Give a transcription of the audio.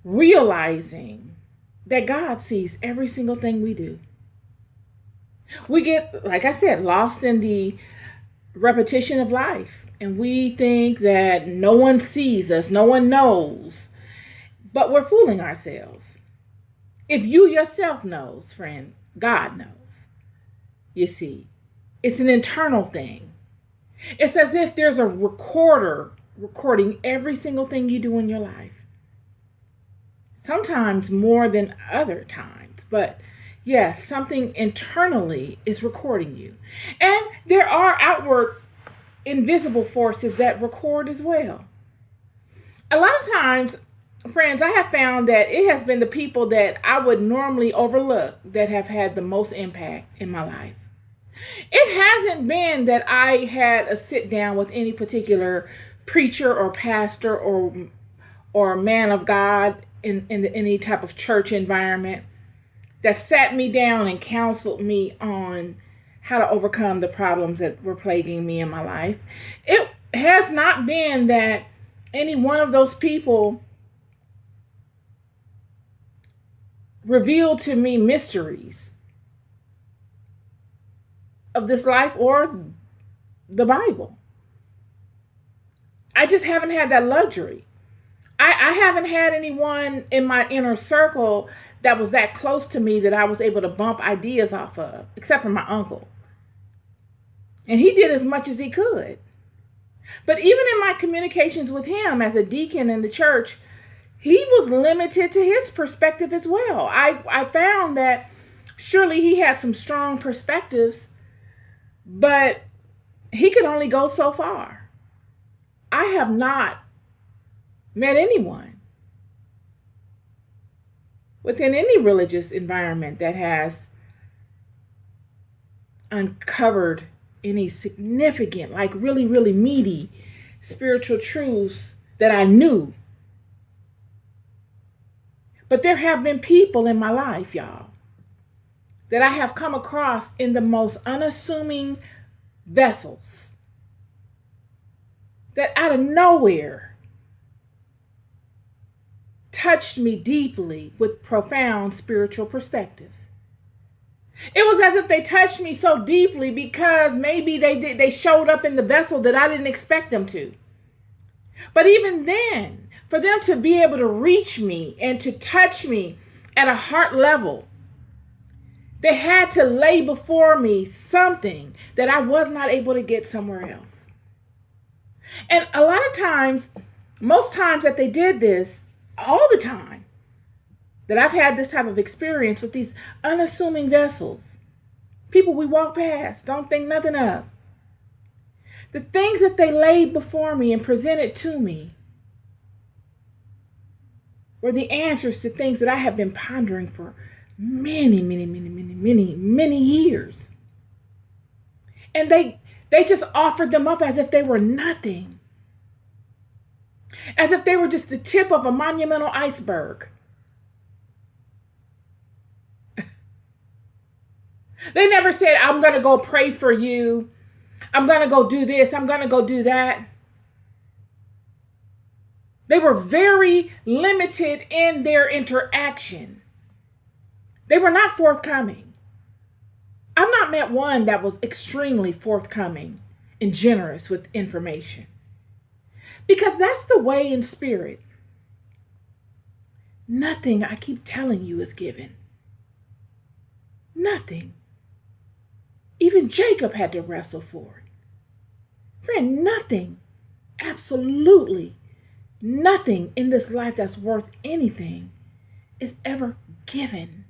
realizing that God sees every single thing we do. We get, like I said, lost in the repetition of life, and we think that no one sees us, no one knows, but we're fooling ourselves. If you yourself knows, friend, God knows. You see, it's an internal thing. It's as if there's a recorder recording every single thing you do in your life. Sometimes more than other times, but yes, something internally is recording you. And there are outward invisible forces that record as well. A lot of times, friends, I have found that it has been the people that I would normally overlook that have had the most impact in my life. It hasn't been that I had a sit down with any particular preacher or pastor or man of God in any type of church environment that sat me down and counseled me on how to overcome the problems that were plaguing me in my life. It has not been that any one of those people revealed to me mysteries of this life or the Bible. I just haven't had that luxury. I haven't had anyone in my inner circle that was that close to me that I was able to bump ideas off of, except for my uncle. And he did as much as he could. But even in my communications with him as a deacon in the church, he was limited to his perspective as well. I found that surely he had some strong perspectives, but he could only go so far. I have not met anyone within any religious environment that has uncovered any significant, like really, really meaty spiritual truths that I knew. But there have been people in my life, y'all, that I have come across in the most unassuming vessels that out of nowhere touched me deeply with profound spiritual perspectives. It was as if they touched me so deeply because maybe they showed up in the vessel that I didn't expect them to. But even then, for them to be able to reach me and to touch me at a heart level, they had to lay before me something that I was not able to get somewhere else. And a lot of times, most times that they did this, all the time that I've had this type of experience with these unassuming vessels, people we walk past, don't think nothing of, the things that they laid before me and presented to me were the answers to things that I have been pondering for many, many, many, many, many, many years. And they just offered them up as if they were nothing. As if they were just the tip of a monumental iceberg. They never said, I'm going to go pray for you. I'm going to go do this. I'm going to go do that. They were very limited in their interaction. They were not forthcoming. I've not met one that was extremely forthcoming and generous with information. Because that's the way in spirit. Nothing, I keep telling you, is given. Nothing. Even Jacob had to wrestle for it. Friend, nothing, absolutely nothing in this life that's worth anything is ever given.